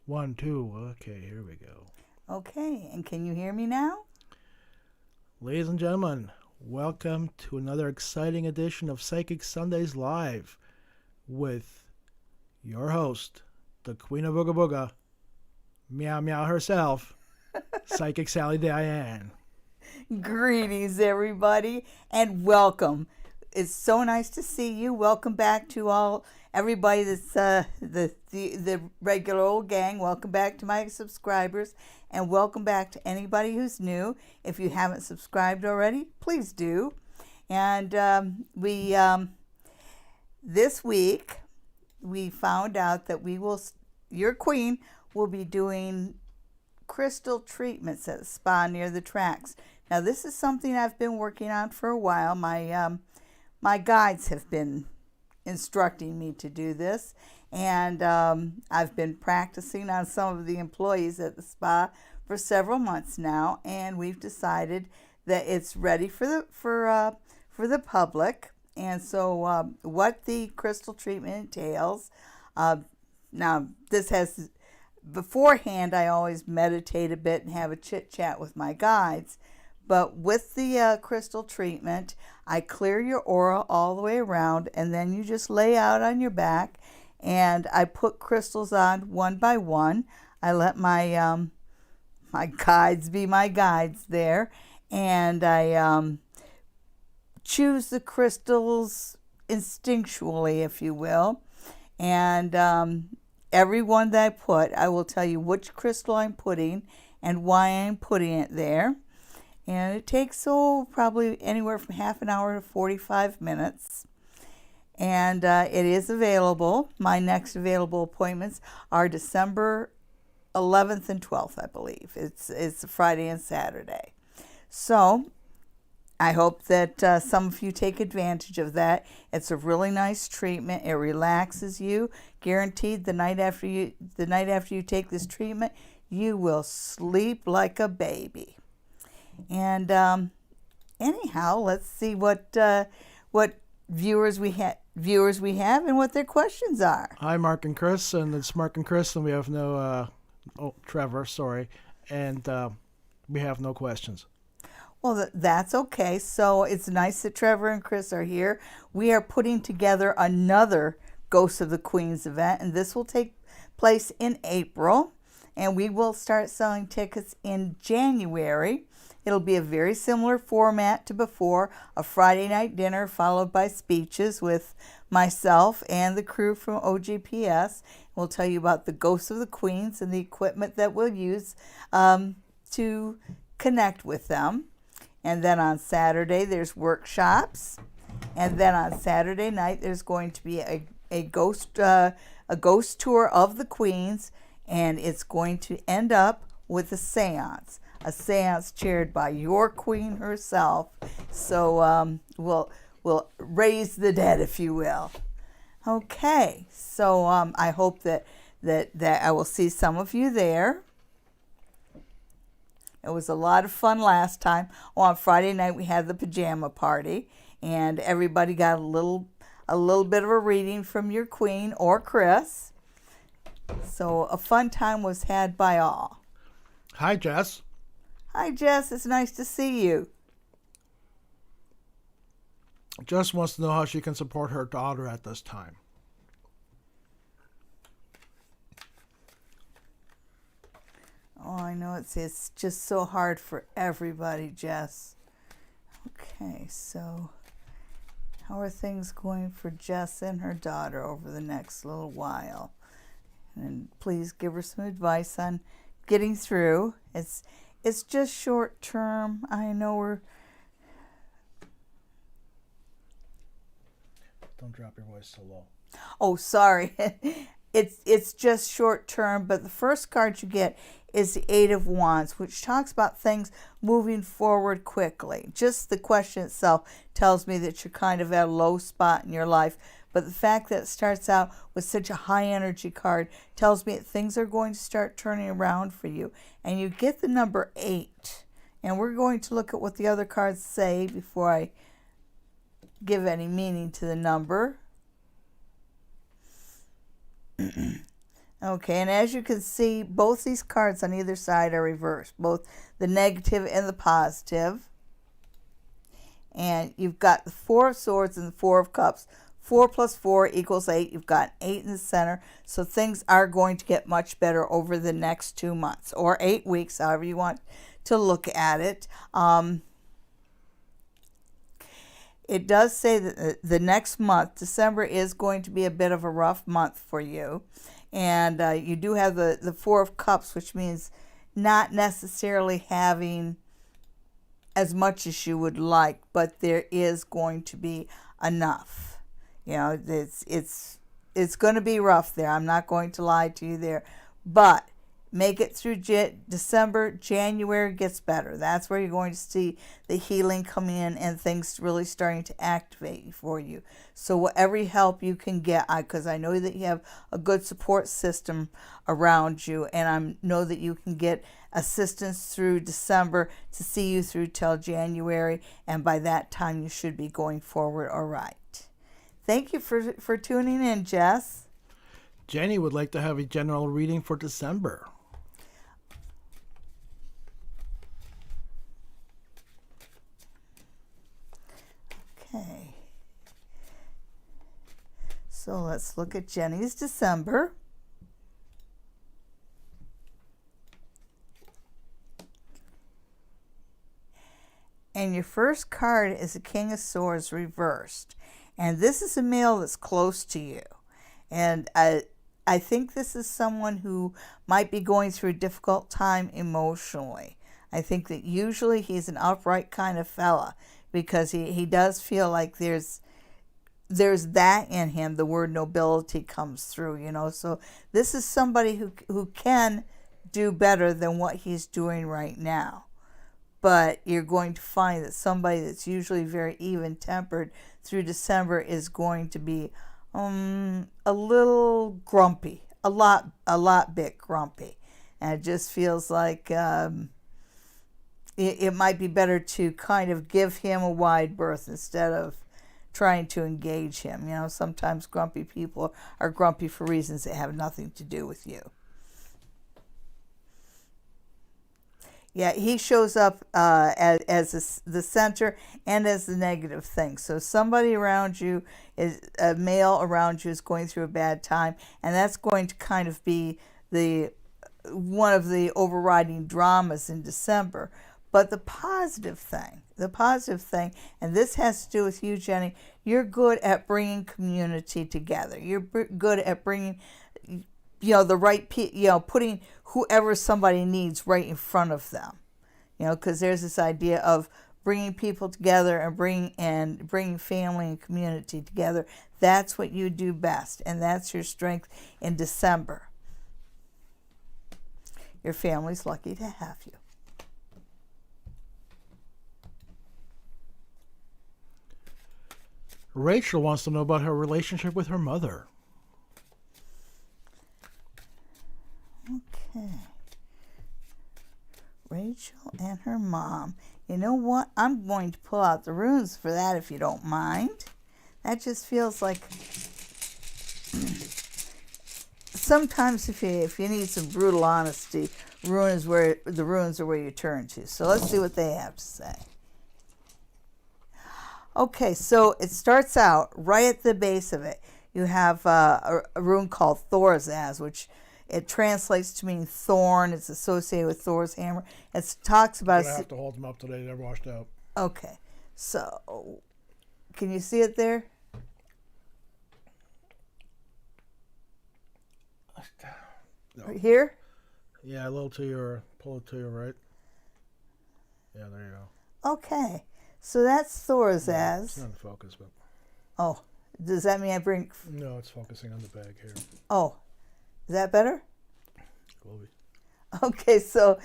One, two. Okay, here we go. Okay, and can you hear me now? Ladies and gentlemen, welcome to another exciting edition of Psychic Sundays Live with your host, the Queen of Booga Booga, Meow Meow herself, Psychic Sally Diane. Greetings, everybody, and welcome. It's so nice to see you. Welcome back to everybody that's the regular old gang. Welcome back to my subscribers, and welcome back to anybody who's new. If you haven't subscribed already, please do. And this week we found out that your queen will be doing crystal treatments at a spa near the tracks. Now, this is something I've been working on for a while. My guides have been instructing me to do this, and I've been practicing on some of the employees at the spa for several months now, and we've decided that it's ready for the public. And so, what the crystal treatment entails. Now, this has beforehand. I always meditate a bit and have a chit chat with my guides. But with the crystal treatment, I clear your aura all the way around, and then you just lay out on your back, and I put crystals on one by one. I let my my guides be my guides there, and I choose the crystals instinctually, if you will. And every one that I put, I will tell you which crystal I'm putting and why I'm putting it there. And it takes probably anywhere from half an hour to 45 minutes. And it is available. My next available appointments are December 11th and 12th, I believe. It's Friday and Saturday. So I hope that some of you take advantage of that. It's a really nice treatment. It relaxes you. Guaranteed, the night after you take this treatment, you will sleep like a baby. And anyhow, let's see what viewers we have and what their questions are. Hi, Mark and Chris, and it's Mark and Chris, and we have no Trevor, sorry, and we have no questions. Well, that's okay. So it's nice that Trevor and Chris are here. We are putting together another Ghosts of the Queens event, and this will take place in April, and we will start selling tickets in January. It'll be a very similar format to before, a Friday night dinner followed by speeches with myself and the crew from OGPS. We'll tell you about the Ghosts of the Queens and the equipment that we'll use to connect with them. And then on Saturday, there's workshops. And then on Saturday night, there's going to be a ghost tour of the Queens, and it's going to end up with a seance chaired by your queen herself. So we'll raise the dead, if you will. Okay, so I hope that I will see some of you there. It was a lot of fun last time. On Friday night, we had the pajama party, and everybody got a little a little bit of a reading from your queen or Chris. So a fun time was had by all. Hi, Jess. Hi, Jess. It's nice to see you. Jess wants to know how she can support her daughter at this time. Oh, I know it's just so hard for everybody, Jess. Okay, so how are things going for Jess and her daughter over the next little while? And please give her some advice on getting through. It's just short term. I know we're... Don't drop your voice so low. Oh, sorry. It's just short term, but the first card you get is the Eight of Wands, which talks about things moving forward quickly. Just the question itself tells me that you're kind of at a low spot in your life, but the fact that it starts out with such a high energy card tells me that things are going to start turning around for you. And you get the number 8. And we're going to look at what the other cards say before I give any meaning to the number. Okay, and as you can see, both these cards on either side are reversed, both the negative and the positive. And you've got the Four of Swords and the Four of Cups. 4 plus 4 equals 8. You've got 8 in the center, so things are going to get much better over the next 2 months, or 8 weeks, however you want to look at it. It does say that the next month, December, is going to be a bit of a rough month for you. And you do have the Four of Cups, which means not necessarily having as much as you would like, but there is going to be enough. You know, it's going to be rough there. I'm not going to lie to you there. But make it through December. January gets better. That's where you're going to see the healing come in and things really starting to activate for you. So every help you can get, because I know that you have a good support system around you, and I know that you can get assistance through December to see you through till January, and by that time you should be going forward all right. Thank you for tuning in, Jess. Jenny would like to have a general reading for December. Okay. So let's look at Jenny's December. And your first card is the King of Swords reversed. And this is a male that's close to you. And I think this is someone who might be going through a difficult time emotionally. I think that usually he's an upright kind of fella, because he does feel like there's that in him. The word nobility comes through, you know. So this is somebody who can do better than what he's doing right now. But you're going to find that somebody that's usually very even-tempered through December is going to be a little grumpy, a lot bit grumpy. And it just feels like it might be better to kind of give him a wide berth instead of trying to engage him. You know, sometimes grumpy people are grumpy for reasons that have nothing to do with you. Yeah, he shows up as the center and as the negative thing. So somebody around you, is a male around you, is going through a bad time, and that's going to kind of be one of the overriding dramas in December. But the positive thing, and this has to do with you, Jenny, you're good at bringing community together. You're good at bringing, the right people, putting whoever somebody needs right in front of them. Because there's this idea of bringing people together and bringing family and community together. That's what you do best, and that's your strength in December. Your family's lucky to have you. Rachel wants to know about her relationship with her mother. Okay. Rachel and her mom. You know what? I'm going to pull out the runes for that if you don't mind. That just feels like sometimes if you need some brutal honesty, the runes are where you turn to. So let's see what they have to say. Okay, so it starts out right at the base of it. You have a rune called Thorazaz, which it translates to mean thorn. It's associated with Thor's hammer. It talks about. I have to hold them up today. They're washed out. Okay, so can you see it there? No. Right here? Yeah, a little to your, pull it to your right. Yeah, there you go. Okay, so that's Thorazaz. Yeah, it's not in focus, but. Oh, does that mean I bring? No, it's focusing on the bag here. Oh, is that better? Will be. Okay, so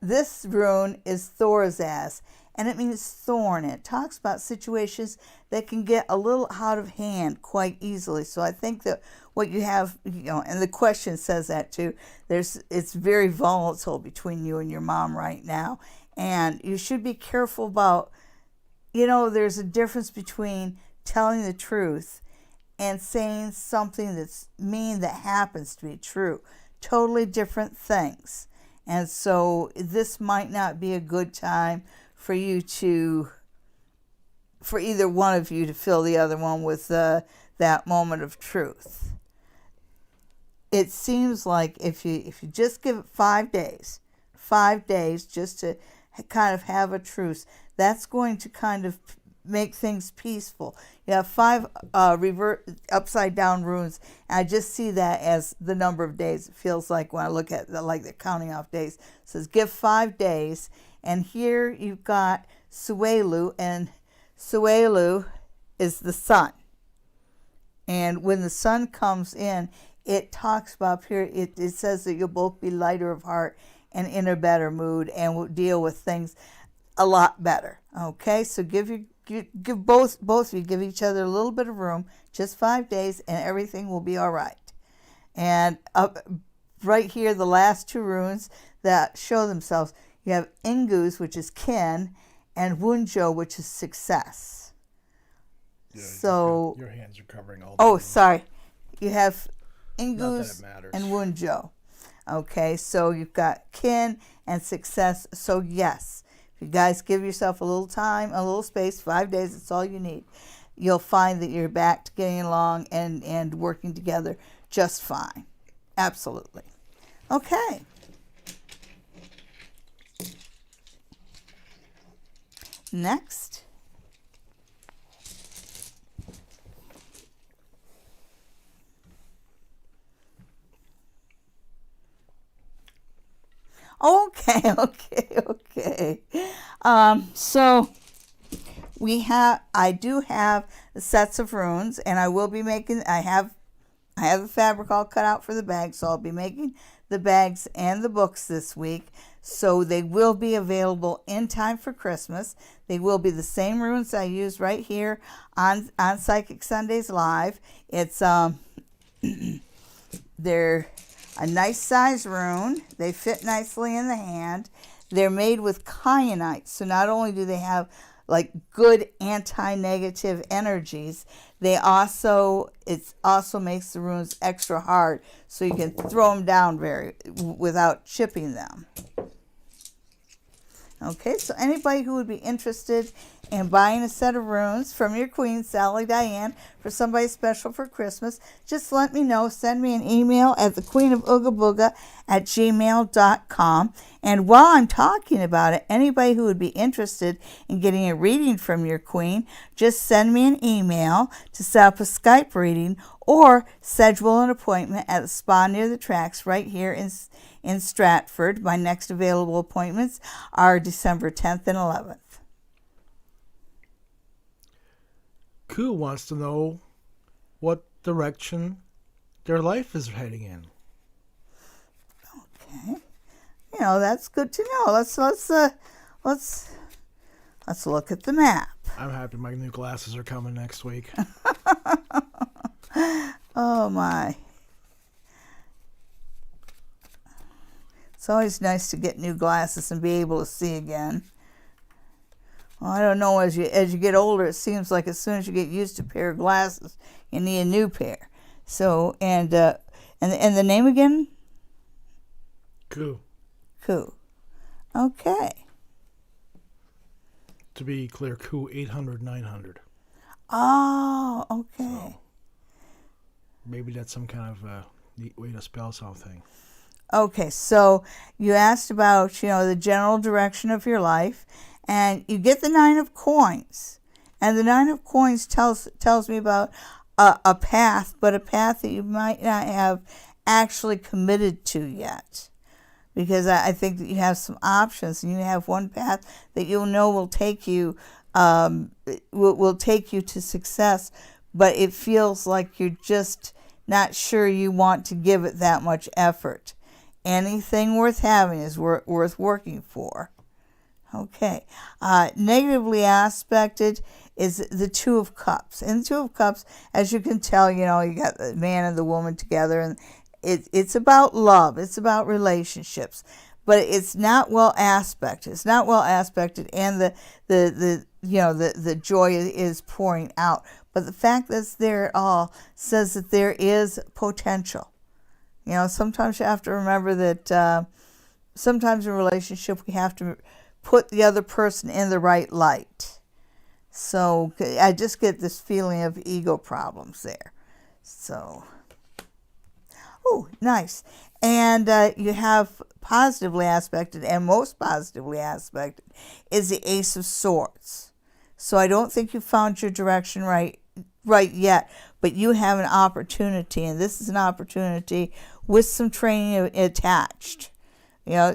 this rune is Thorazaz, and it means thorn. It talks about situations that can get a little out of hand quite easily. So I think that what you have, and the question says that too, it's very volatile between you and your mom right now. And you should be careful about, there's a difference between telling the truth and saying something that's mean that happens to be true. Totally different things. And so this might not be a good time for either one of you to fill the other one with that moment of truth. It seems like if you just give it 5 days just to kind of have a truce, that's going to kind of make things peaceful. You have 5 upside down runes, and I just see that as the number of days. It feels like when I look at the counting off days. It says give 5 days, and here you've got Suelu, and Suelu is the sun. And when the sun comes in, it talks about up here, it says that you'll both be lighter of heart and in a better mood and will deal with things a lot better. Okay, so give both of you, give each other a little bit of room, just 5 days, and everything will be all right. And up right here, the last 2 runes that show themselves, you have Ingus, which is kin, and Wunjo, which is success. Yeah, so your hands are covering all. Oh, sorry, you have Ingus Ingus and Wunjo. Okay, so you've got kin and success. So yes, if you guys give yourself a little time, a little space, 5 days, that's all you need. You'll find that you're back to getting along and working together just fine. Absolutely. Okay. Next. Okay. So I do have sets of runes, and I will be making. I have the fabric all cut out for the bags, so I'll be making the bags and the books this week. So they will be available in time for Christmas. They will be the same runes I use right here on Psychic Sundays Live. It's they're a nice size rune. They fit nicely in the hand. They're made with kyanite. So not only do they have like good anti-negative energies, it also makes the runes extra hard, so you can throw them down without chipping them. Okay, so anybody who would be interested in buying a set of runes from your queen, Sally Diane, for somebody special for Christmas, just let me know. Send me an email at thequeenofoogaboga@gmail.com. And while I'm talking about it, anybody who would be interested in getting a reading from your queen, just send me an email to set up a Skype reading or schedule an appointment at a spa near the tracks right here in Stratford. My next available appointments are December 10th and 11th. Koo wants to know what direction their life is heading in. Okay, that's good to know. Let's look at the map. I'm happy my new glasses are coming next week. Oh my. It's always nice to get new glasses and be able to see again. Well, I don't know. As you get older, it seems like as soon as you get used to a pair of glasses, you need a new pair. So and the name again? Cool. Cool. Okay. To be clear, Coup 800 900. Oh, okay. So maybe that's some kind of neat way to spell something. Okay, so you asked about, the general direction of your life, and you get the 9 of coins. And the 9 of coins tells me about a path, but a path that you might not have actually committed to yet. Because I think that you have some options, and you have one path that you'll know will take you will take you to success, but it feels like you're just not sure you want to give it that much effort. Anything worth having is worth working for. Okay. Negatively aspected is the 2 of Cups. And the 2 of Cups, as you can tell, you got the man and the woman together, and it's about love. It's about relationships. But it's not well aspected. It's not well aspected, and the joy is pouring out. But the fact that it's there at all says that there is potential. Sometimes you have to remember that sometimes in a relationship we have to put the other person in the right light. So I just get this feeling of ego problems there. So, oh, nice. And you have positively aspected, and most positively aspected is the Ace of Swords. So I don't think you found your direction right yet, but you have an opportunity, and this is an opportunity with some training attached.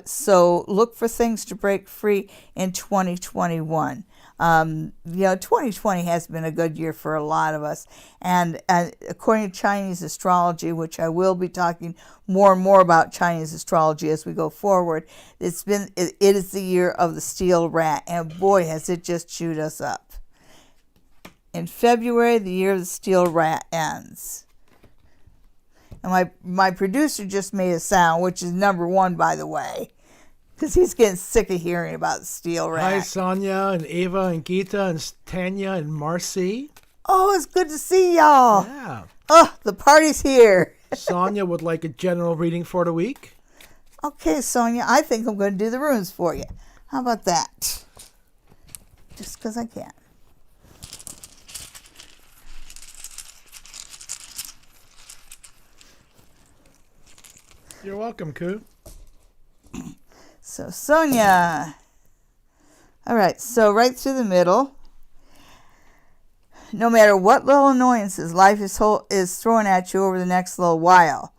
So look for things to break free in 2021. 2020 has been a good year for a lot of us, and according to Chinese astrology, which I will be talking more and more about Chinese astrology as we go forward, it is the year of the steel rat, and boy, has it just chewed us up. In February, the year of the steel rat ends. And my producer just made a sound, which is number 1, by the way, because he's getting sick of hearing about the steel rat. Hi, Sonia and Ava and Gita and Tanya and Marcy. Oh, it's good to see y'all. Yeah. Oh, the party's here. Sonia would like a general reading for the week. Okay, Sonia, I think I'm going to do the runes for you. How about that? Just because I can. You're welcome, Koo. So, Sonia. All right, so right through the middle. No matter what little annoyances life is throwing at you over the next little while,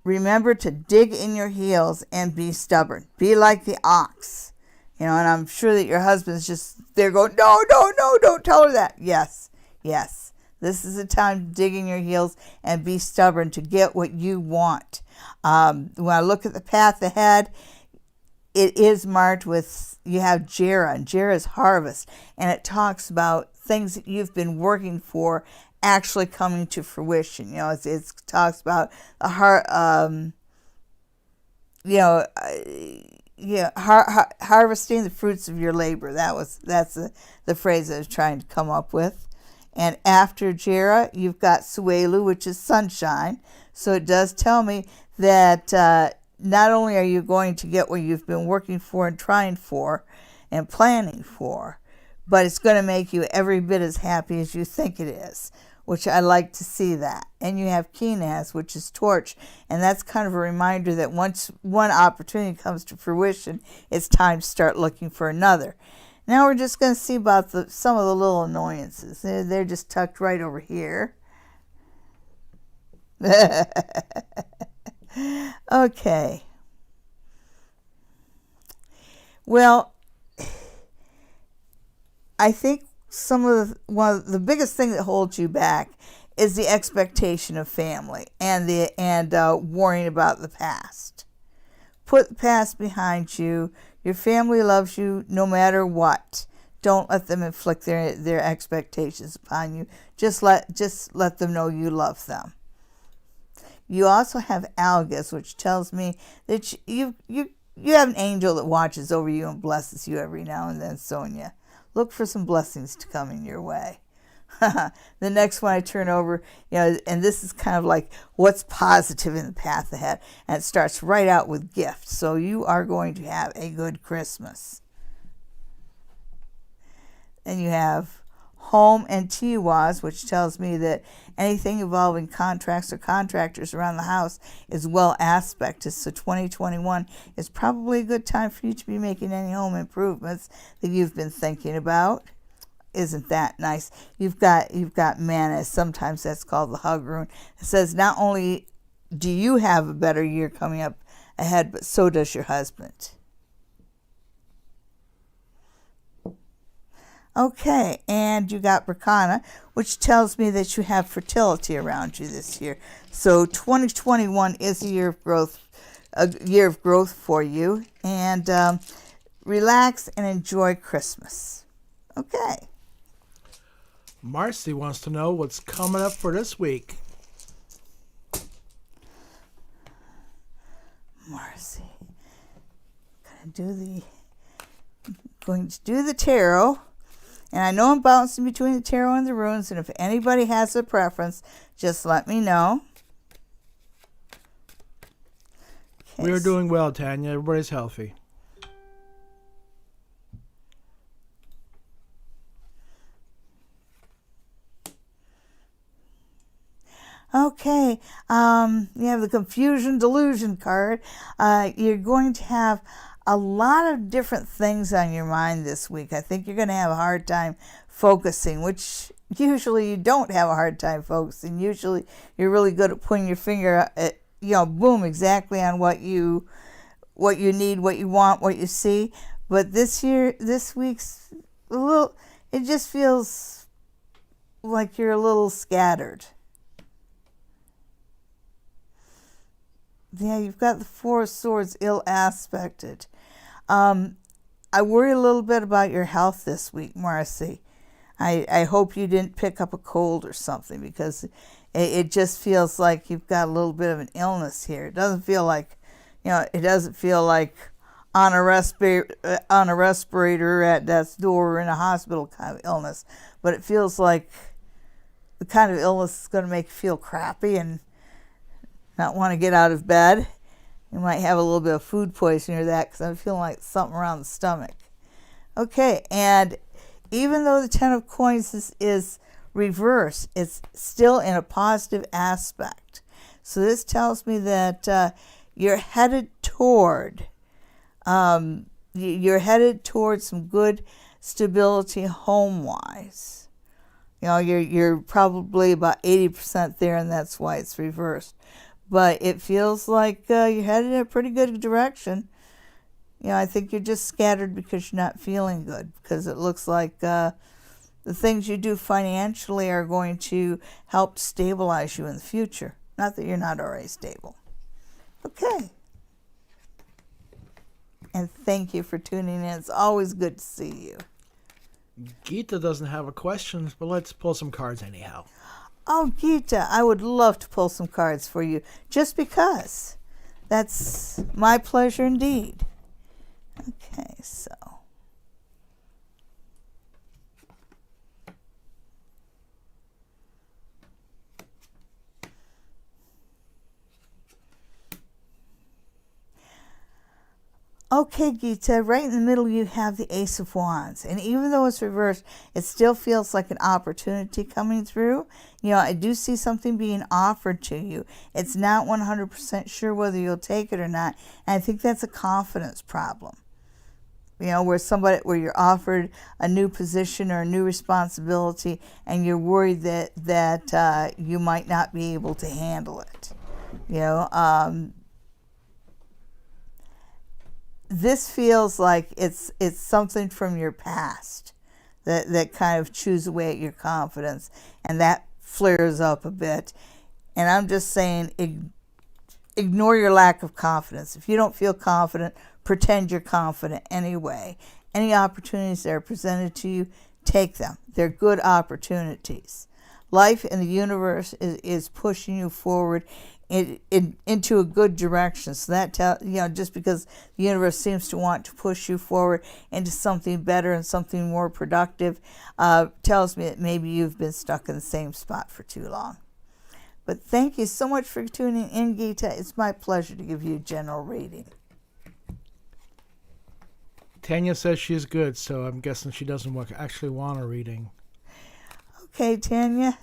remember to dig in your heels and be stubborn. Be like the ox. And I'm sure that your husband's just there going, no, don't tell her that. Yes. This is the time to dig in your heels and be stubborn to get what you want. When I look at the path ahead, it is marked with, you have Jera, and Jera's harvest, and it talks about things that you've been working for actually coming to fruition. It talks about the heart, harvesting the fruits of your labor. That's the phrase I was trying to come up with. And after Jera, you've got Suelu, which is sunshine. So it does tell me that not only are you going to get what you've been working for and trying for and planning for, but it's going to make you every bit as happy as you think it is, which I like to see that. And you have Kenaz, which is torch, and that's kind of a reminder that once one opportunity comes to fruition, it's time to start looking for another. Now we're just going to see about some of the little annoyances. They're just tucked right over here. Okay. Well, I think one of the biggest thing that holds you back is the expectation of family and worrying about the past. Put the past behind you. Your family loves you no matter what. Don't let them inflict their expectations upon you. Just let them know you love them. You also have Algus, which tells me that you have an angel that watches over you and blesses you every now and then, Sonia. look for some blessings to come in your way. The next one I turn over, and this is kind of like what's positive in the path ahead. And it starts right out with gifts. So you are going to have a good Christmas. And you have home and Tiwas, which tells me that anything involving contracts or contractors around the house is well aspected. So 2021 is probably a good time for you to be making any home improvements that you've been thinking about. Isn't that nice? You've got mana. Sometimes that's called the hug rune. It says not only do you have a better year coming up ahead, but so does your husband. Okay, and you got Bracana, which tells me that you have fertility around you this year. So 2021 is a year of growth for you. And relax and enjoy Christmas. Okay. Marcy wants to know what's coming up for this week. Marcy, going to do the tarot, and I know I'm bouncing between the tarot and the runes, and if anybody has a preference, just let me know. Okay. We are doing well, Tanya. Everybody's healthy. Okay, you have the Confusion Delusion card. You're going to have a lot of different things on your mind this week. I think you're going to have a hard time focusing, which usually you don't have a hard time focusing. Usually you're really good at putting your finger at, boom, exactly on what you need, what you want, what you see. But this week's a little, it just feels like you're a little scattered. Yeah, you've got the Four of Swords ill aspected. I worry a little bit about your health this week, Marcy. I hope you didn't pick up a cold or something, because it just feels like you've got a little bit of an illness here. It doesn't feel like, on a respirator at death's door or in a hospital kind of illness, but it feels like the kind of illness that's going to make you feel crappy and not want to get out of bed. You might have a little bit of food poisoning or that, because I'm feeling like something around the stomach. Okay, and even though the Ten of Coins is reversed, it's still in a positive aspect. So this tells me that you're headed toward some good stability home-wise. You're probably about 80% there, and that's why it's reversed. But it feels like you're headed in a pretty good direction. I think you're just scattered because you're not feeling good, because it looks like the things you do financially are going to help stabilize you in the future. Not that you're not already stable. Okay. And thank you for tuning in. It's always good to see you. Gita doesn't have a question, but let's pull some cards anyhow. Oh, Gita, I would love to pull some cards for you, just because. That's my pleasure indeed. Okay, so. Okay, Gita, right in the middle you have the Ace of Wands. And even though it's reversed, it still feels like an opportunity coming through. I do see something being offered to you. It's not 100% sure whether you'll take it or not. And I think that's a confidence problem. Where you're offered a new position or a new responsibility, and you're worried that you might not be able to handle it. This feels like it's something from your past that kind of chews away at your confidence, and that flares up a bit. And I'm just saying, ignore your lack of confidence. If you don't feel confident, pretend you're confident anyway. Any opportunities that are presented to you, take them. They're good opportunities. Life and the universe is pushing you forward into a good direction. So that just because the universe seems to want to push you forward into something better and something more productive, tells me that maybe you've been stuck in the same spot for too long. But thank you so much for tuning in, Gita. It's my pleasure to give you a general reading. Tanya says she's good, so I'm guessing she doesn't actually want a reading. Okay, Tanya.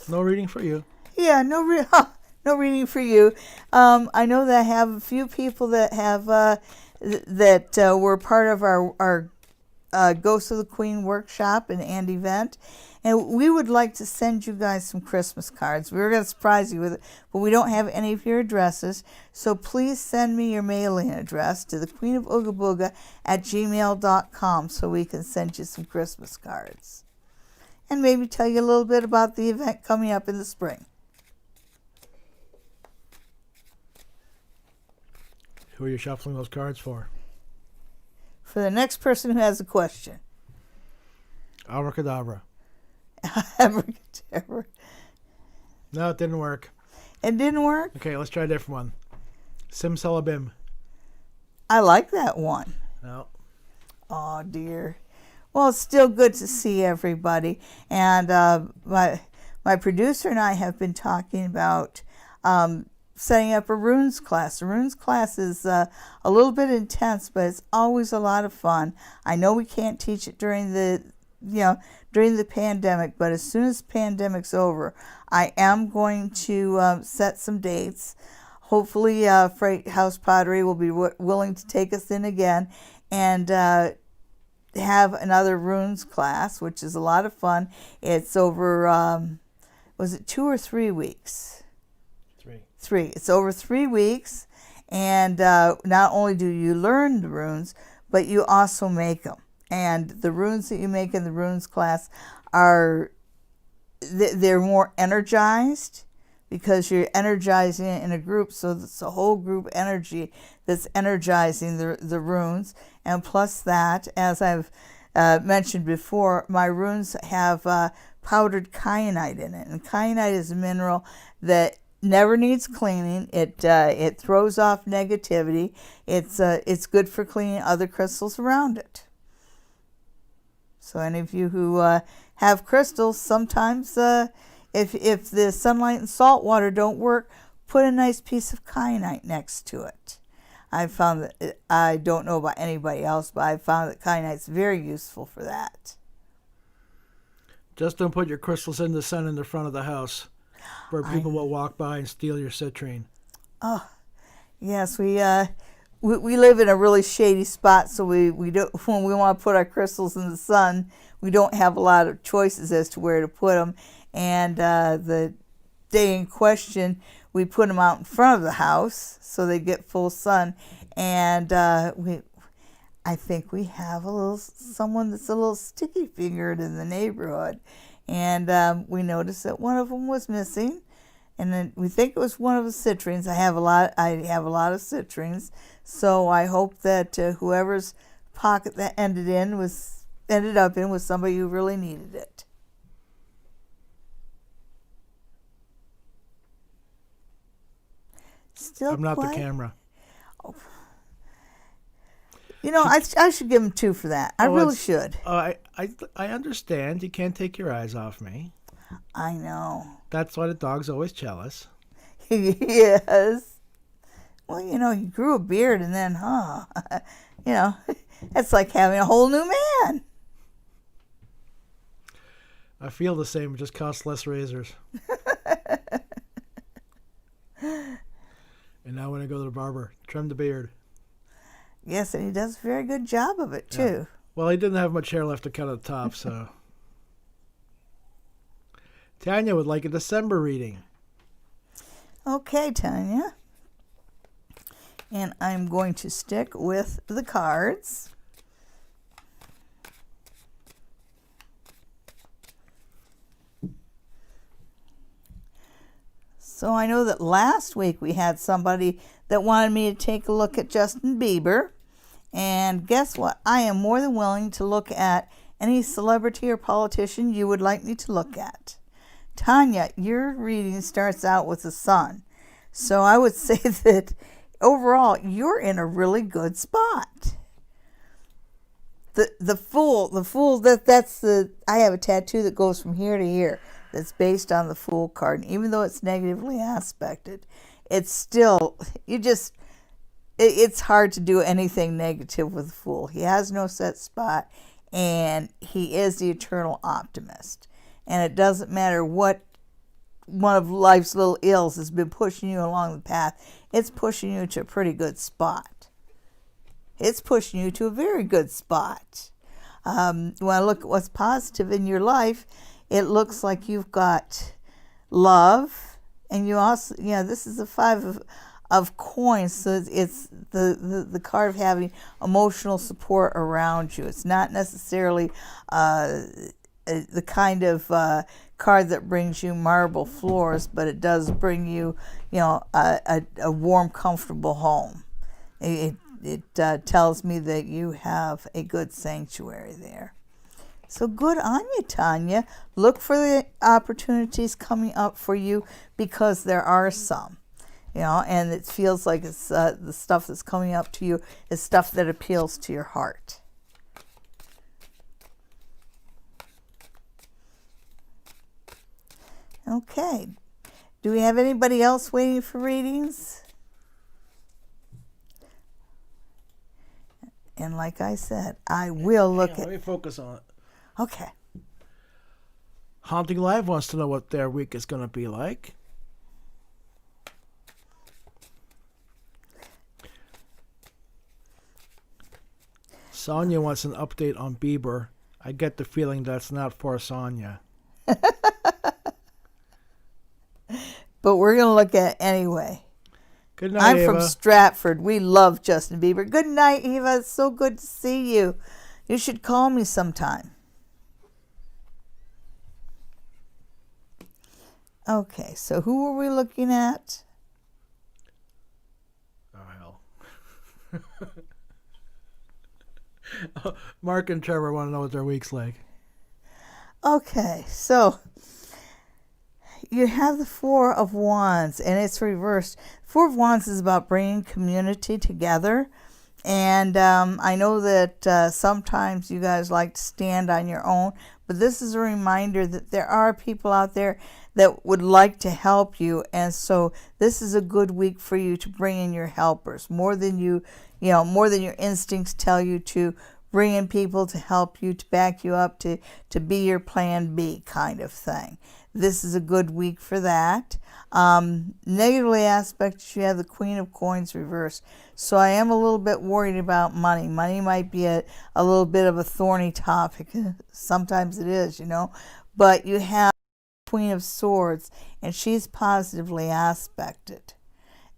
No reading for you. Yeah, no reading for you. I know that I have a few people that have that were part of our Ghost of the Queen workshop and event. And we would like to send you guys some Christmas cards. We were going to surprise you with it, but we don't have any of your addresses. So please send me your mailing address to thequeenofoogaboga@gmail.com so we can send you some Christmas cards. And maybe tell you a little bit about the event coming up in the spring. Who are you shuffling those cards for? For the next person who has a question. Abracadabra. Abracadabra. No, it didn't work. It didn't work? Okay, let's try a different one. Simsalabim. I like that one. No. Oh, dear. Well, it's still good to see everybody. And my producer and I have been talking about setting up a runes class. A runes class is a little bit intense, but it's always a lot of fun. I know we can't teach it during the pandemic, but as soon as the pandemic's over, I am going to set some dates. Hopefully, Freight House Pottery will be willing to take us in again and have another runes class, which is a lot of fun. It's over, was it 2 or 3 weeks? 3. It's over 3 weeks, and not only do you learn the runes, but you also make them. And the runes that you make in the runes class they're more energized because you're energizing it in a group, so it's a whole group energy that's energizing the runes. And plus that, as I've mentioned before, my runes have powdered kyanite in it. And kyanite is a mineral that never needs cleaning. It throws off negativity. It's good for cleaning other crystals around it. So any of you who have crystals, sometimes if the sunlight and salt water don't work, put a nice piece of kyanite next to it. I found that, I don't know about anybody else, but I found that kyanite's very useful for that. Just don't put your crystals in the sun in the front of the house, where people will walk by and steal your citrine. Oh, yes, we live in a really shady spot, so we don't, when we want to put our crystals in the sun, we don't have a lot of choices as to where to put them. And the day in question, we put them out in front of the house so they get full sun. And I think we have someone that's a little sticky fingered in the neighborhood. And we noticed that one of them was missing, and then we think it was one of the citrines. I have a lot of citrines, so I hope that whoever's pocket that ended up in was somebody who really needed it. Still I'm not quiet? the camera. Oh. You know, I should give him 2 for that. I really should. I understand. You can't take your eyes off me. I know. That's why the dog's always jealous. Yes. Well, you know, he grew a beard and then, you know, it's like having a whole new man. I feel the same. It just costs less razors. And now when I go to the barber, trim the beard. Yes, and he does a very good job of it, too. Yeah. Well, he didn't have much hair left to cut at the top, so. Tanya would like a December reading. Okay, Tanya. And I'm going to stick with the cards. So I know that last week we had somebody that wanted me to take a look at Justin Bieber. And guess what? I am more than willing to look at any celebrity or politician you would like me to look at. Tanya, your reading starts out with the sun. So I would say that overall, you're in a really good spot. The fool, I have a tattoo that goes from here to here that's based on the Fool card. And even though it's negatively aspected, it's still, it's hard to do anything negative with the Fool. He has no set spot, and he is the eternal optimist. And it doesn't matter what one of life's little ills has been pushing you along the path, it's pushing you to a pretty good spot. It's pushing you to a very good spot. When I look at what's positive in your life, it looks like you've got love, and you also, this is the 5 of coins, so it's the card of having emotional support around you. It's not necessarily the kind of card that brings you marble floors, but it does bring you, a warm, comfortable home. It tells me that you have a good sanctuary there. So good on you, Tanya. Look for the opportunities coming up for you, because there are some. And it feels like it's the stuff that's coming up to you is stuff that appeals to your heart. Okay. Do we have anybody else waiting for readings? And like I said, I will look at... Let me focus on it. Okay. Haunting Live wants to know what their week is going to be like. Sonia wants an update on Bieber. I get the feeling that's not for Sonia. But we're going to look at it anyway. Good night, I'm Eva. from Stratford. We love Justin Bieber. Good night, Eva. It's so good to see you. You should call me sometime. Okay, so who are we looking at? Oh, hell. Mark and Trevor want to know what their week's like. Okay, so you have the 4 of Wands, and it's reversed. 4 of Wands is about bringing community together. And I know that sometimes you guys like to stand on your own, but this is a reminder that there are people out there that would like to help you. And so this is a good week for you to bring in your helpers, more than more than your instincts tell you to. Bring in people to help you, to back you up, to be your plan B kind of thing. This is a good week for that. Negatively aspected, you have the Queen of Coins reversed. So I am a little bit worried about money. Money might be a little bit of a thorny topic. Sometimes it is, But you have Queen of Swords, and she's positively aspected.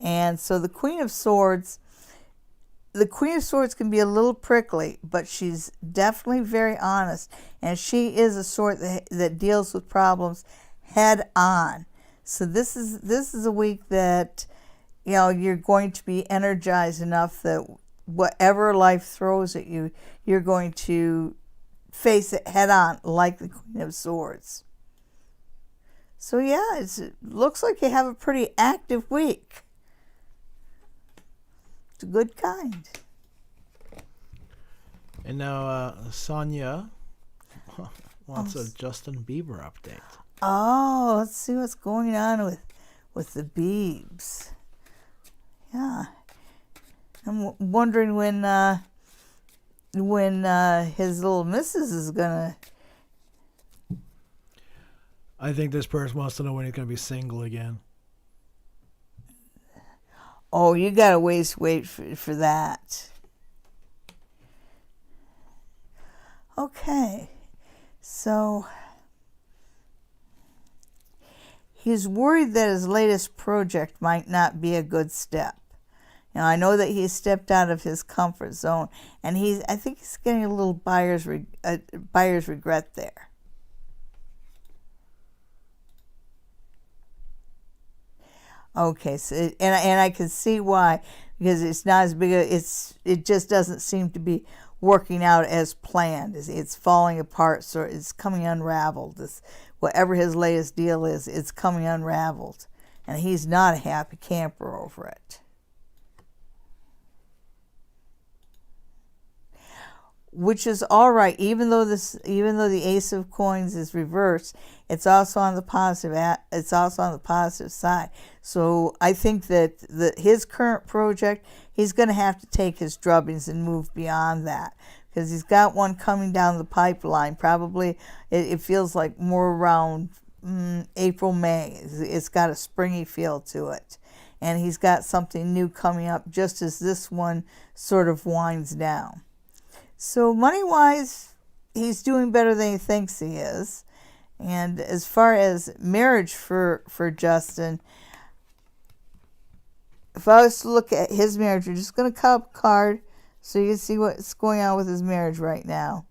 And so the Queen of Swords can be a little prickly, but she's definitely very honest. And she is a sort that deals with problems head on. So this is a week that, you're going to be energized enough that whatever life throws at you, you're going to face it head on like the Queen of Swords. So yeah, it looks like you have a pretty active week. It's a good kind. And now Sonia wants a Justin Bieber update. Oh, let's see what's going on with the Biebs. Yeah. I'm wondering when his little missus is gonna... I think this person wants to know when he's going to be single again. Oh, you gotta wait for that. Okay, so he's worried that his latest project might not be a good step. Now, I know that he stepped out of his comfort zone, and I think he's getting a little buyer's regret there. Okay, so and I can see why, because it's not as big. It just doesn't seem to be working out as planned. It's falling apart, so it's coming unraveled. Whatever his latest deal is, it's coming unraveled. and he's not a happy camper over it. Which is all right, even though the Ace of Coins is reversed, it's also on the positive side. So I think that his current project, he's going to have to take his drubbings and move beyond that, because he's got one coming down the pipeline. Probably it feels like more around April, May. It's got a springy feel to it, and he's got something new coming up just as this one sort of winds down. So money-wise, he's doing better than he thinks he is. And as far as marriage for Justin, if I was to look at his marriage, we're just going to cut up a card so you can see what's going on with his marriage right now.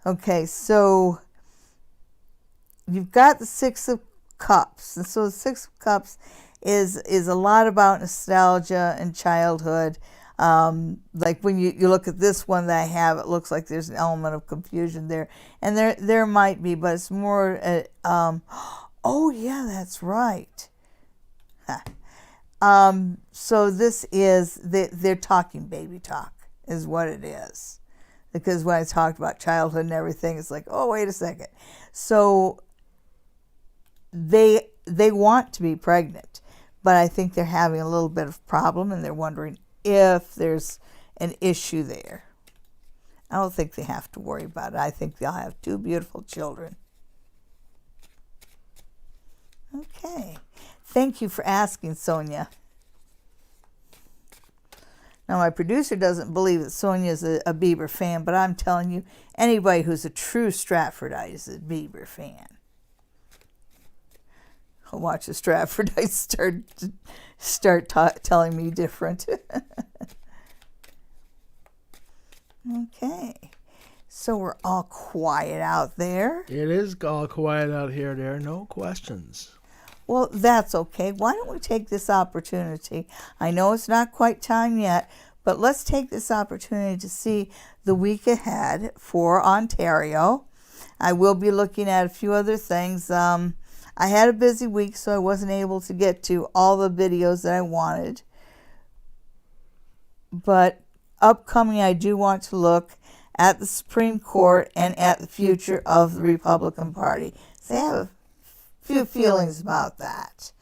Okay, so you've got the Six of Cups. And so the Six of Cups is a lot about nostalgia and childhood. Like when you look at this one that I have, it looks like there's an element of confusion there, and there might be, but it's more. Oh yeah, that's right. So this is they're talking baby talk is what it is, because when I talked about childhood and everything, it's like, oh wait a second. So they want to be pregnant, but I think they're having a little bit of problem, and they're wondering if there's an issue there. I don't think they have to worry about it. I think they'll have 2 beautiful children. Okay. Thank you for asking, Sonia. Now, my producer doesn't believe that Sonia is a Bieber fan, but I'm telling you, anybody who's a true Stratfordite is a Bieber fan. I'll watch the Stratfordites start telling me different. Okay, so we're all quiet out there. It is all quiet out here. There are no questions. Well, that's okay. Why don't we take this opportunity? I know it's not quite time yet, but let's take this opportunity to see the week ahead for Ontario. I will be looking at a few other things. I had a busy week, so I wasn't able to get to all the videos that I wanted. But upcoming, I do want to look at the Supreme Court and at the future of the Republican Party. So I have a few feelings about that.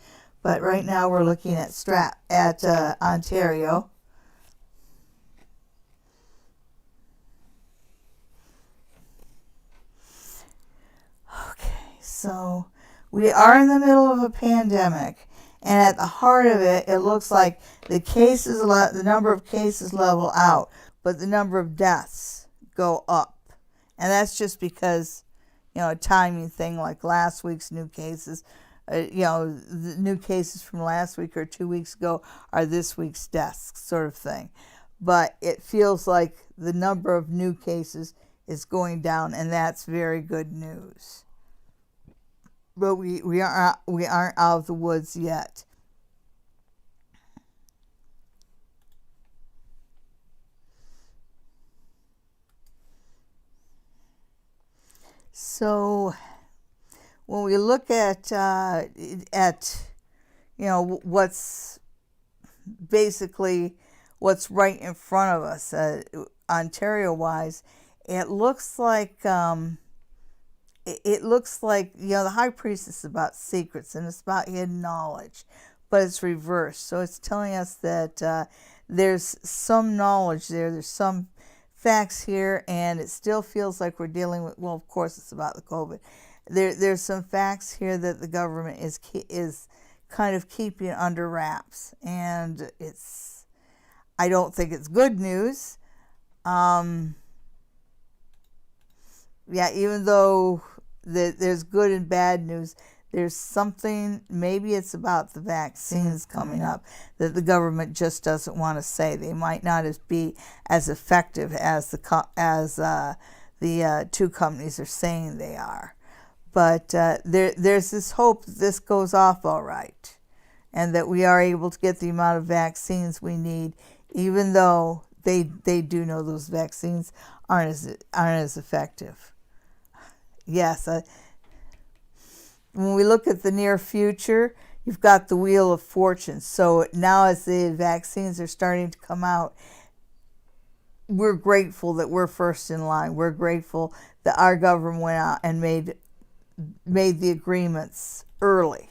But right now we're looking at Ontario. Okay, so we are in the middle of a pandemic, and at the heart of it, it looks like the number of cases level out, but the number of deaths go up. And that's just because, a timing thing, like last week's new cases, the new cases from last week or 2 weeks ago are this week's deaths, sort of thing. But it feels like the number of new cases is going down, and that's very good news. But we aren't out of the woods yet. So when we look at what's basically what's right in front of us, Ontario-wise, it looks like the High Priestess is about secrets and it's about hidden knowledge, but it's reversed. So it's telling us that there's some knowledge there, there's some facts here, and it still feels like we're dealing with, well, of course it's about the COVID. There's some facts here that the government is kind of keeping under wraps, and I don't think it's good news. Even though there's good and bad news, there's something, maybe it's about the vaccines coming up, that the government just doesn't want to say. They might not be as effective as the 2 companies are saying they are. But there's this hope that this goes off all right, and that we are able to get the amount of vaccines we need, even though they do know those vaccines aren't as effective. Yes, when we look at the near future, you've got the Wheel of Fortune. So now as the vaccines are starting to come out, we're grateful that we're first in line. We're grateful that our government went out and made the agreements early.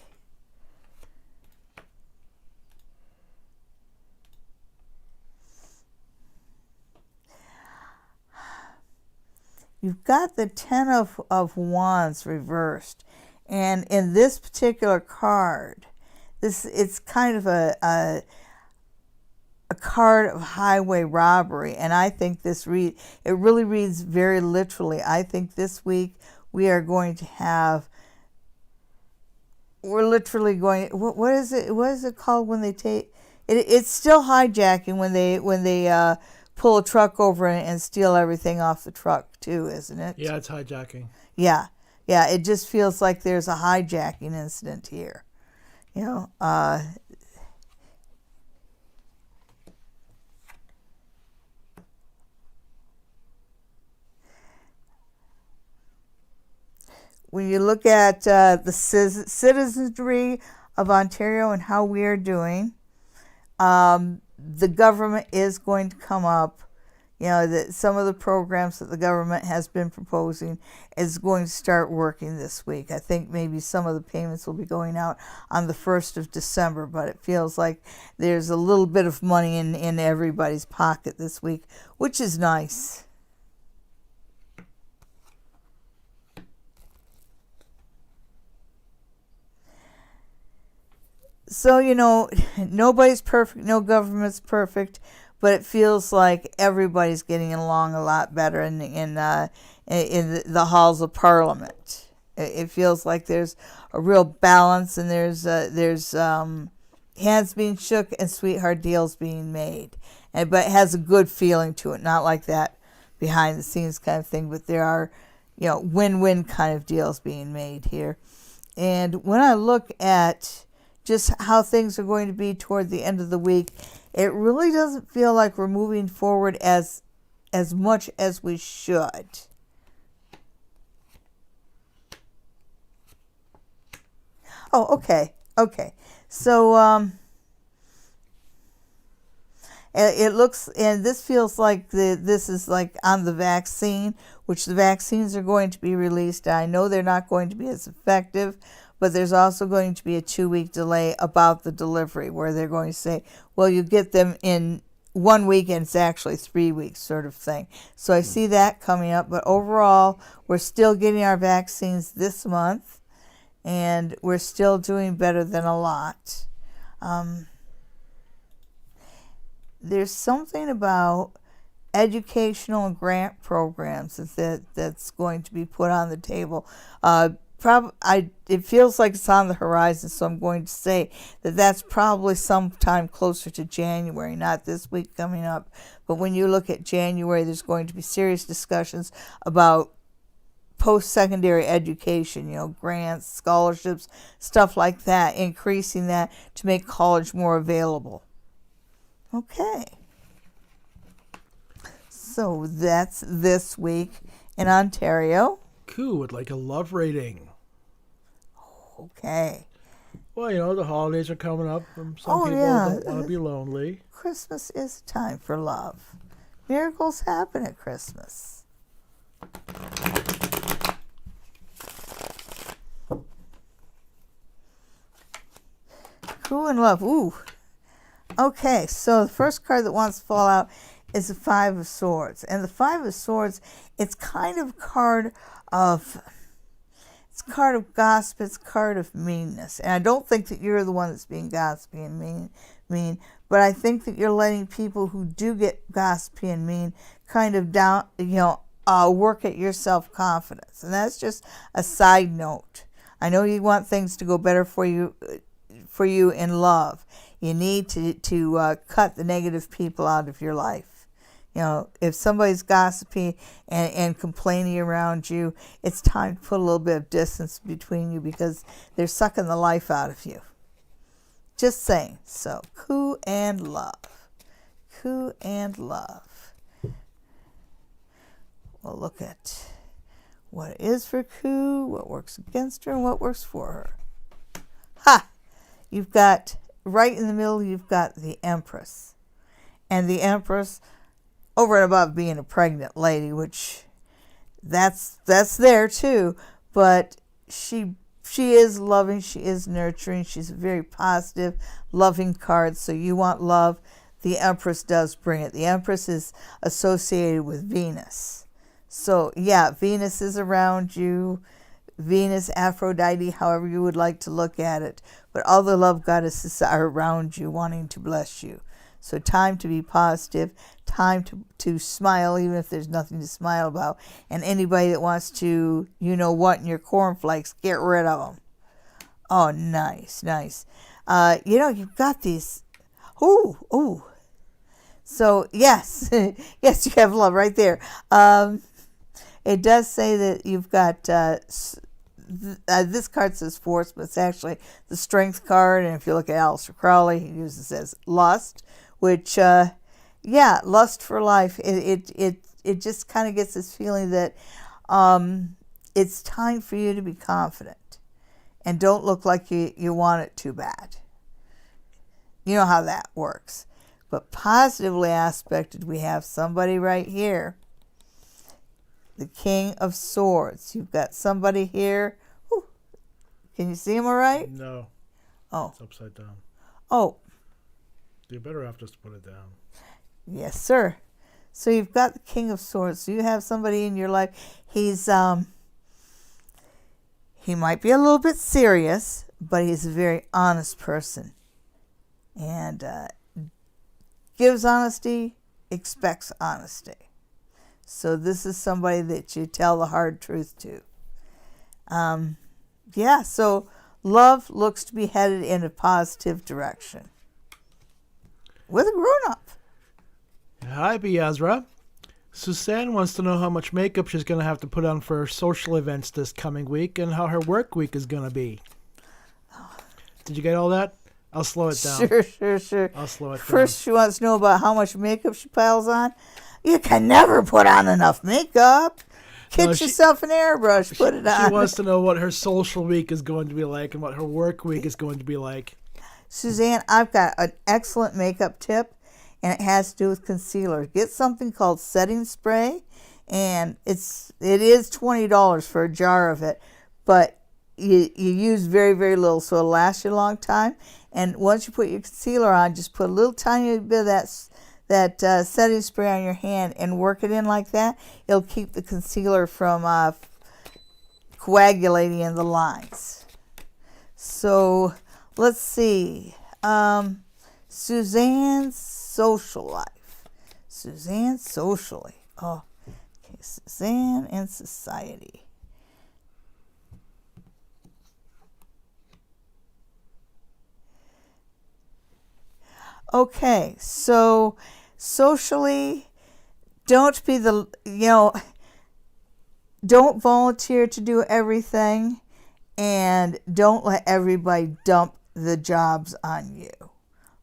You've got the Ten of Wands reversed. And in this particular card, it's kind of a card of highway robbery, and I think it really reads very literally. I think this week we're literally going. What is it? What is it called when they take? It's still hijacking when they pull a truck over and steal everything off the truck too, isn't it? Yeah, it's hijacking. Yeah. It just feels like there's a hijacking incident here. When you look at the citizenry of Ontario and how we are doing, the government is going to come up. Some of the programs that the government has been proposing is going to start working this week. I think maybe some of the payments will be going out on the 1st of December, but it feels like there's a little bit of money in everybody's pocket this week, which is nice. So, nobody's perfect, no government's perfect, but it feels like everybody's getting along a lot better in the halls of Parliament. It feels like there's a real balance, and there's hands being shook and sweetheart deals being made, but it has a good feeling to it, not like that behind the scenes kind of thing, but there are win-win kind of deals being made here. And when I look at just how things are going to be toward the end of the week, it really doesn't feel like we're moving forward as much as we should. Oh, okay. So it looks, and this feels like this is like on the vaccine, which the vaccines are going to be released. I know they're not going to be as effective, but there's also going to be a 2-week delay about the delivery, where they're going to say, well, you get them in 1 week and it's actually 3 weeks sort of thing. So I see that coming up. But overall, we're still getting our vaccines this month, and we're still doing better than a lot. There's something about educational and grant programs that's going to be put on the table. It feels like it's on the horizon, so I'm going to say that's probably sometime closer to January, not this week coming up. But when you look at January, there's going to be serious discussions about post-secondary education, grants, scholarships, stuff like that, increasing that to make college more available. Okay. So that's this week in Ontario. Cool, with like a love rating. Okay. Well, the holidays are coming up, and some people don't want to be lonely. Christmas is a time for love. Miracles happen at Christmas. Cool and love. Ooh. Okay, so the first card that wants to fall out is the Five of Swords. And the Five of Swords, it's kind of a card of... It's a card of gossip. It's a card of meanness. And I don't think that you're the one that's being gossipy and mean, but I think that you're letting people who do get gossipy and mean kind of down, work at your self-confidence. And that's just a side note. I know you want things to go better for you in love. You need to cut the negative people out of your life. If somebody's gossipy and complaining around you, it's time to put a little bit of distance between you, because they're sucking the life out of you. Just saying. So, coup and love. Coup and love. We'll look at what it is for coup, what works against her, and what works for her. Ha! you've got, right in the middle, you've got the Empress. And the Empress, over and above being a pregnant lady, which that's there too, but she is loving, she is nurturing, she's a very positive, loving card. So you want love, the Empress does bring it. The Empress is associated with Venus. So yeah, Venus is around you. Venus, Aphrodite, however you would like to look at it. But all the love goddesses are around you, wanting to bless you. So time to be positive, time to smile, even if there's nothing to smile about. And anybody that wants to, you know what, in your cornflakes, get rid of them. Oh, nice, nice. You've got these. Ooh. So, yes, yes, you have love right there. It does say that you've got, this card says force, but it's actually the strength card. And if you look at Aleister Crowley, he uses it as lust, which, lust for life. It just kind of gets this feeling that it's time for you to be confident and don't look like you want it too bad. You know how that works. But positively aspected, we have somebody right here. The King of Swords. You've got somebody here. Ooh. Can you see him all right? No. Oh. It's upside down. Oh. You better have just put it down. Yes, sir. So you've got the King of Swords. So you have somebody in your life. He's he might be a little bit serious, but he's a very honest person. And gives honesty, expects honesty. So this is somebody that you tell the hard truth to. So love looks to be headed in a positive direction. With a grown-up. Hi, Biazra. Suzanne wants to know how much makeup she's going to have to put on for her social events this coming week and how her work week is going to be. Did you get all that? I'll slow it down. Sure. I'll slow it down. First, she wants to know about how much makeup she piles on. You can never put on enough makeup. Get yourself an airbrush, put it on. She wants to know what her social week is going to be like and what her work week is going to be like. Suzanne, I've got an excellent makeup tip, and it has to do with concealer. Get something called setting spray, and it is $20 for a jar of it, but you use very, very little, so it'll last you a long time. And once you put your concealer on, just put a little tiny bit of that setting spray on your hand and work it in like that. It'll keep the concealer from coagulating in the lines. So let's see. Suzanne's social life. Suzanne socially. Oh, okay. Suzanne and society. Okay, so socially, don't volunteer to do everything, and don't let everybody dump the jobs on you.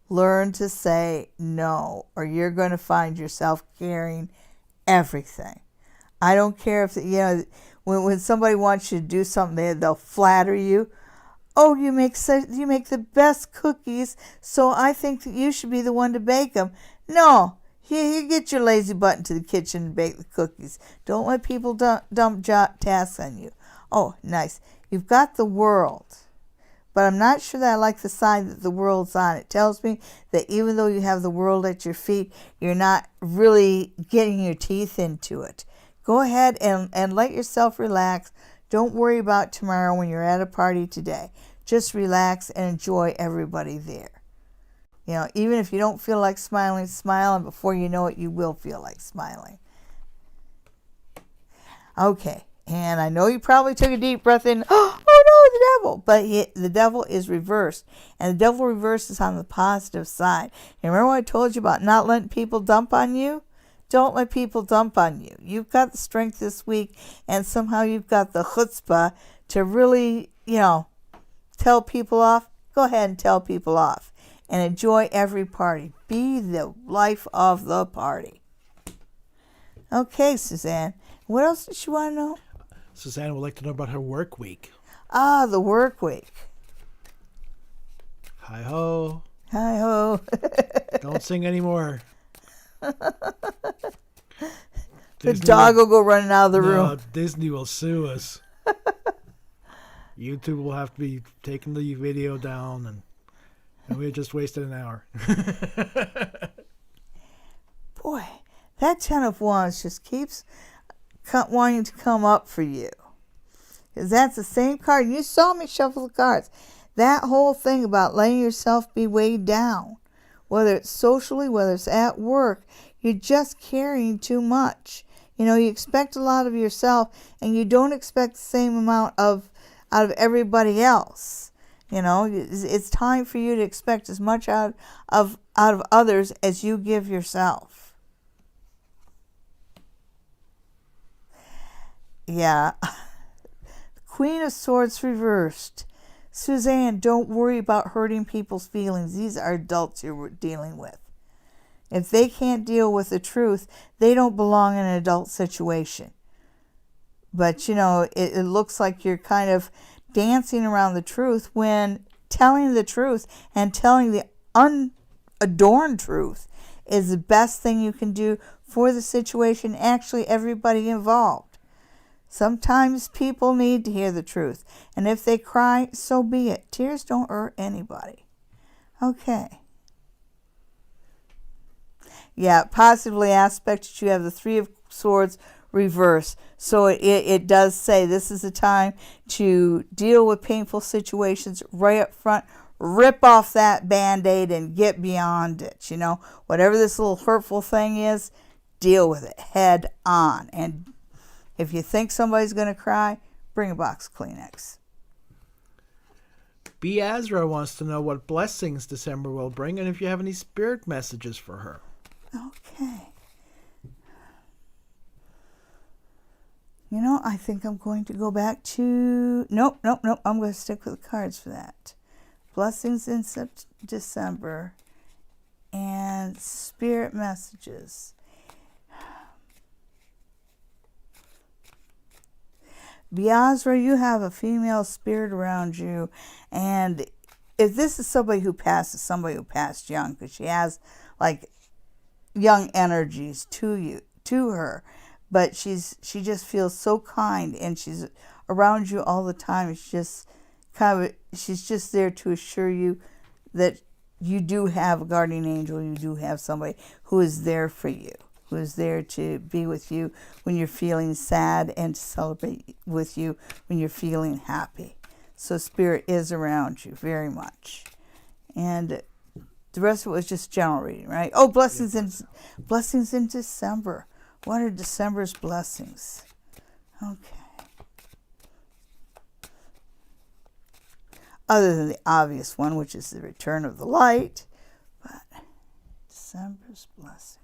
Learn to say no, or you're going to find yourself carrying everything. I don't care if, when somebody wants you to do something, they'll flatter you. Oh, you make the best cookies, so I think that you should be the one to bake them. No, you get your lazy butt into the kitchen and bake the cookies. Don't let people dump tasks on you. Oh, nice. You've got the World, but I'm not sure that I like the side that the World's on. It tells me that even though you have the World at your feet, you're not really getting your teeth into it. Go ahead and let yourself relax. Don't worry about tomorrow when you're at a party today. Just relax and enjoy everybody there. Even if you don't feel like smiling, smile, and before you know it, you will feel like smiling. Okay, and I know you probably took a deep breath in. Oh no, the devil! But the devil is reversed, and the devil reversed is on the positive side. And remember what I told you about not letting people dump on you? Don't let people dump on you. You've got the strength this week, and somehow you've got the chutzpah to really, tell people off. Go ahead and tell people off. And enjoy every party. Be the life of the party. Okay, Suzanne. What else does she want to know? Suzanne would like to know about her work week. The work week. Hi-ho. Hi-ho. Don't sing anymore. The dog will go running out of the room. Disney will sue us. YouTube will have to be taking the video down, and we just wasted an hour. Boy, that 10 of Wands just keeps wanting to come up for you. Because that's the same card. You saw me shuffle the cards. That whole thing about letting yourself be weighed down, whether it's socially, whether it's at work, you're just carrying too much. You know, you expect a lot of yourself, and you don't expect the same amount out of everybody else. You know, it's time for you to expect as much out of others as you give yourself. Yeah. Queen of Swords reversed. Suzanne, don't worry about hurting people's feelings. These are adults you're dealing with. If they can't deal with the truth, they don't belong in an adult situation. But, you know, it looks like you're kind of dancing around the truth when telling the truth and telling the unadorned truth is the best thing you can do for the situation, actually everybody involved. Sometimes people need to hear the truth. And if they cry, so be it. Tears don't hurt anybody. Okay. Yeah, positively aspected, you have the Three of Swords reverse. So it does say this is a time to deal with painful situations right up front. Rip off that Band-Aid and get beyond it. You know, whatever this little hurtful thing is, deal with it head on. And if you think somebody's going to cry, bring a box of Kleenex. Beazra wants to know what blessings December will bring and if you have any spirit messages for her. Okay. You know, I think I'm going to go back to... Nope. I'm going to stick with the cards for that. Blessings in December and spirit messages. Beazra, you have a female spirit around you, and if this is somebody who passed young, because she has like young energies to her, but she just feels so kind, and she's around you all the time. She's just there to assure you that you do have a guardian angel, you do have somebody who is there for you, who is there to be with you when you're feeling sad and to celebrate with you when you're feeling happy. So spirit is around you very much. And the rest of it was just general reading, right? Oh, blessings in December. What are December's blessings? Okay. Other than the obvious one, which is the return of the light. But December's blessings.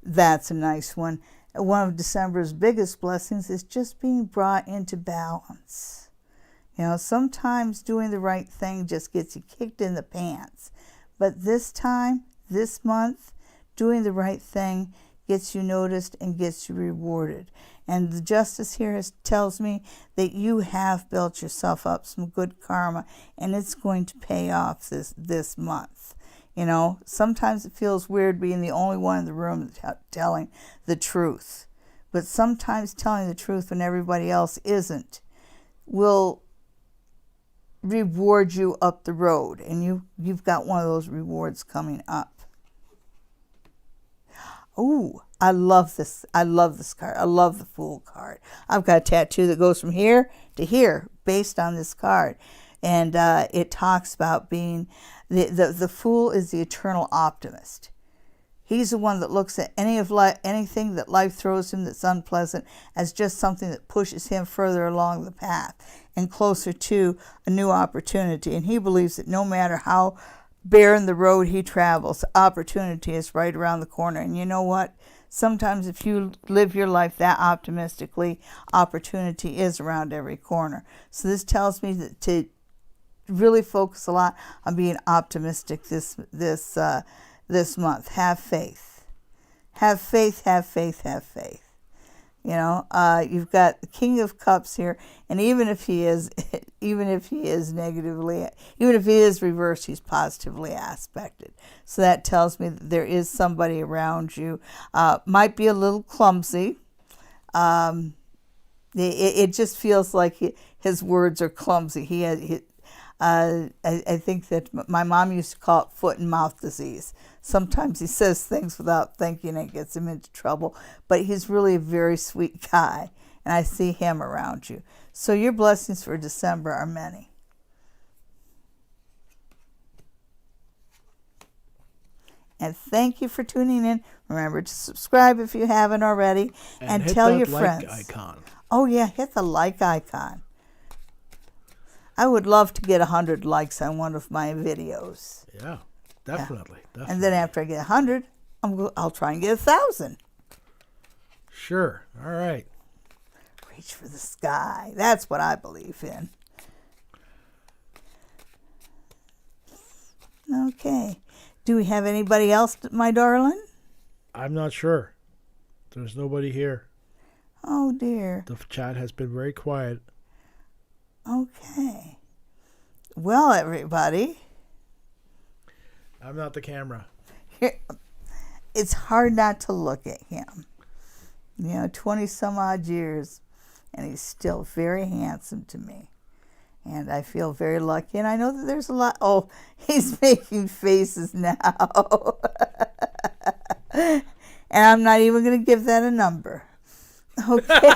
That's a nice one. One of December's biggest blessings is just being brought into balance. You know, sometimes doing the right thing just gets you kicked in the pants. But this time, this month, doing the right thing gets you noticed and gets you rewarded. And the justice here tells me that you have built yourself up some good karma, and it's going to pay off this month. You know, sometimes it feels weird being the only one in the room telling the truth. But sometimes telling the truth when everybody else isn't will reward you up the road. And you've got one of those rewards coming up. Ooh, I love this. I love this card. I love the Fool card. I've got a tattoo that goes from here to here based on this card. And it talks about being... The Fool is the eternal optimist. He's the one that looks at anything that life throws him that's unpleasant as just something that pushes him further along the path and closer to a new opportunity. And he believes that no matter how barren the road he travels, opportunity is right around the corner. And you know what? Sometimes if you live your life that optimistically, opportunity is around every corner. So this tells me that to really focus a lot on being optimistic this month. Have faith. Have faith, have faith, have faith. You've got the King of Cups here, and even if he is negatively, even if he is reversed, he's positively aspected. So that tells me that there is somebody around you. Might be a little clumsy. It just feels like his words are clumsy. I think that my mom used to call it foot and mouth disease. Sometimes he says things without thinking and it gets him into trouble. But he's really a very sweet guy, and I see him around you. So your blessings for December are many. And thank you for tuning in. Remember to subscribe if you haven't already, and tell your friends. Like icon. Oh yeah, hit the like icon. I would love to get 100 likes on one of my videos. Yeah, definitely. And then after I get 100, I'll try and get 1,000. Sure. All right. Reach for the sky. That's what I believe in. Okay. Do we have anybody else, my darling? I'm not sure. There's nobody here. Oh, dear. The chat has been very quiet. Okay. Well, everybody. I'm not the camera. It's hard not to look at him. 20 some odd years, and he's still very handsome to me. And I feel very lucky. And I know that there's a lot. Oh, he's making faces now. And I'm not even going to give that a number. Okay.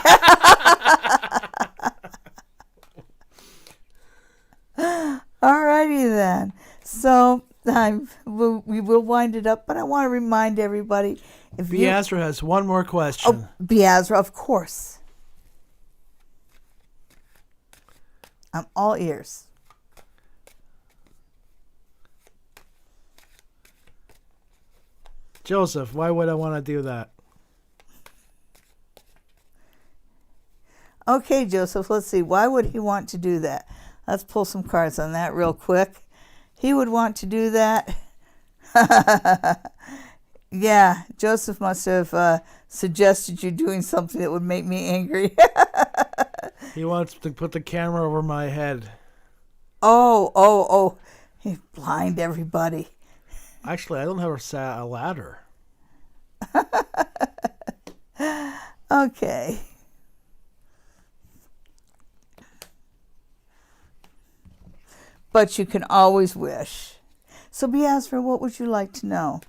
Alrighty then. So we will wind it up, but I want to remind everybody. Beazra has one more question. Oh, Beazra, of course. I'm all ears. Joseph, why would I want to do that? Okay, Joseph, let's see. Why would he want to do that? Let's pull some cards on that real quick. He would want to do that. Yeah, Joseph must have suggested you doing something that would make me angry. He wants to put the camera over my head. Oh. He blind everybody. Actually, I don't have a ladder. Okay. But you can always wish. So, Beazra, what would you like to know?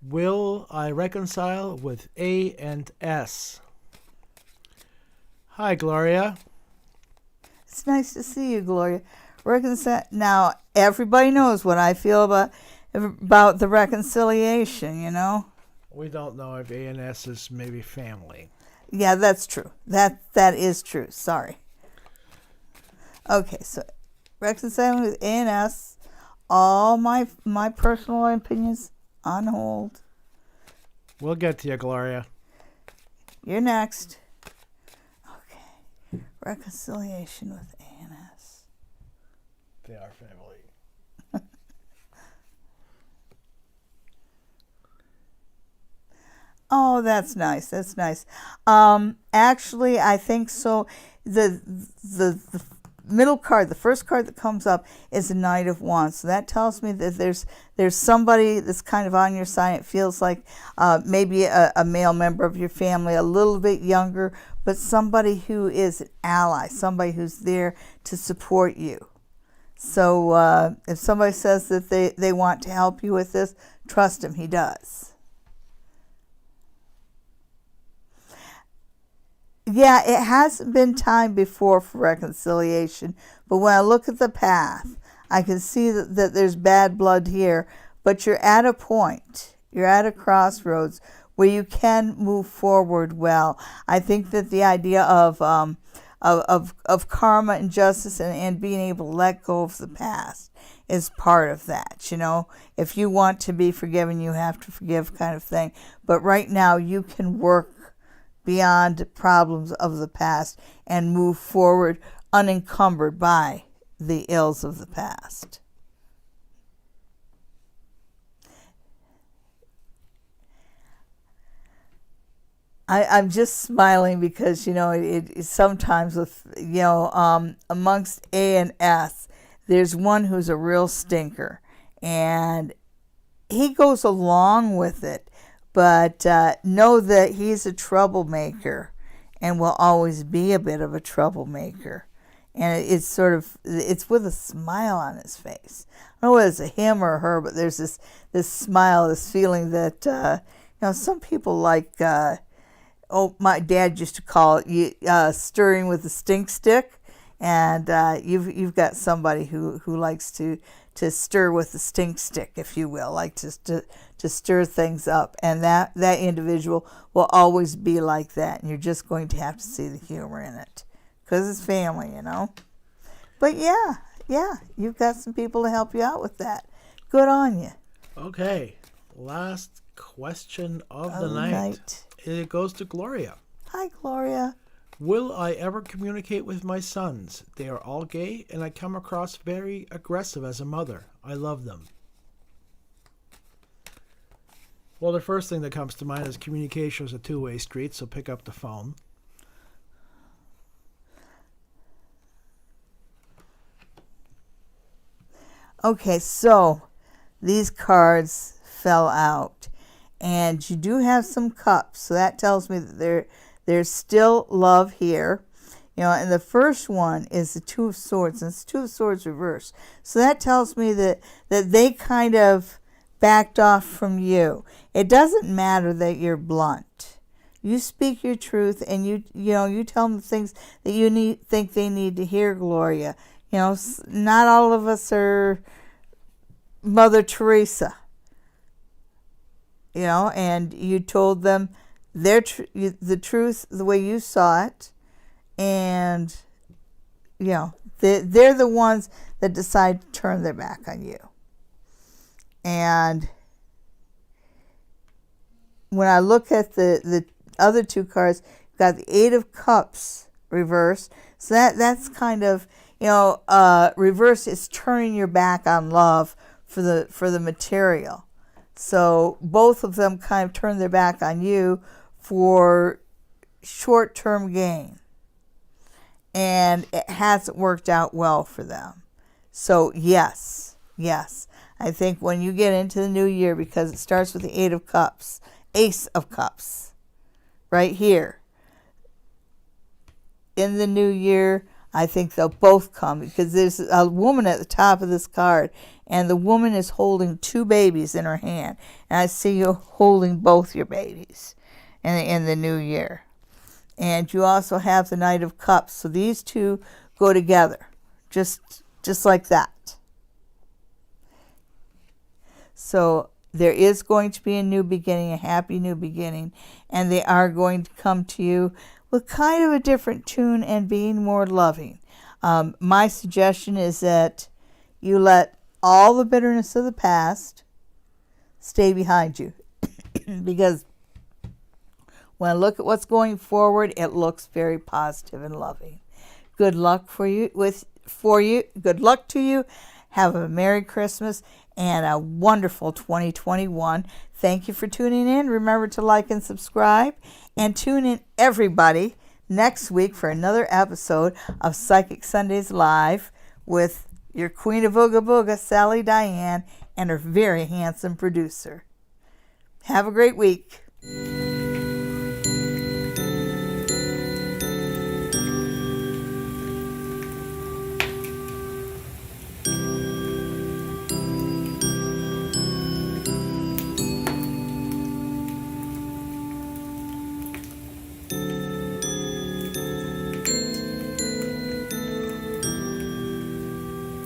Will I reconcile with A and S? Hi, Gloria. It's nice to see you, Gloria. Now, everybody knows what I feel about the reconciliation, We don't know if A and S is maybe family. Yeah, that's true. That is true. Sorry. Okay, so reconciling with A and S, all my personal opinions on hold. We'll get to you, Gloria. You're next. Okay. Reconciliation with A and S. They are family. Oh, that's nice. That's nice. Actually, I think so. The middle card, the first card that comes up, is the Knight of Wands. So that tells me that there's somebody that's kind of on your side. It feels like maybe a male member of your family, a little bit younger, but somebody who is an ally, somebody who's there to support you. So if somebody says that they want to help you with this, trust him, he does. Yeah, it hasn't been time before for reconciliation, but when I look at the path, I can see that there's bad blood here, but you're at a point, you're at a crossroads where you can move forward well. I think that the idea of karma and justice and being able to let go of the past is part of that. If you want to be forgiven, you have to forgive, kind of thing. But right now, you can work beyond problems of the past and move forward unencumbered by the ills of the past. I'm just smiling because, it sometimes with, amongst A and S, there's one who's a real stinker. And he goes along with it, but know that he's a troublemaker and will always be a bit of a troublemaker. And it's with a smile on his face. I don't know whether it's a him or her, but there's this smile, this feeling that, some people like, my dad used to call it stirring with a stink stick. And you've got somebody who likes to stir with the stink stick, if you will, like to stir things up. And that individual will always be like that. And you're just going to have to see the humor in it because it's family, But yeah, you've got some people to help you out with that. Good on you. Okay, last question of the night. It goes to Gloria. Hi, Gloria. Will I ever communicate with my sons? They are all gay, and I come across very aggressive as a mother. I love them. Well, the first thing that comes to mind is communication is a two-way street, so pick up the phone. Okay, so these cards fell out, and you do have some cups, so that tells me that there's still love here. And the first one is the Two of Swords, and it's Two of Swords reversed. So that tells me that they kind of backed off from you. It doesn't matter that you're blunt. You speak your truth, and you tell them things that you think they need to hear, Gloria. Not all of us are Mother Teresa. And you told them the truth the way you saw it, and they're the ones that decide to turn their back on you. And when I look at the other two cards, you've got the Eight of Cups reversed, so that's kind of reverse is turning your back on love for the material. So both of them kind of turn their back on you for short-term gain. And it hasn't worked out well for them. So yes. I think when you get into the new year, because it starts with the Eight of Cups, Ace of Cups, right here. In the new year, I think they'll both come, because there's a woman at the top of this card, and the woman is holding two babies in her hand. And I see you holding both your babies in the new year. And you also have the Knight of Cups. So these two go together, just like that. So there is going to be a new beginning, a happy new beginning, and they are going to come to you with kind of a different tune and being more loving. My suggestion is that you let all the bitterness of the past stay behind you. Because when I look at what's going forward, it looks very positive and loving. Good luck for you. Good luck to you. Have a Merry Christmas and a wonderful 2021. Thank you for tuning in. Remember to like and subscribe. And tune in, everybody, next week for another episode of Psychic Sundays Live with your Queen of Ooga Booga, Sally Diane, and her very handsome producer. Have a great week.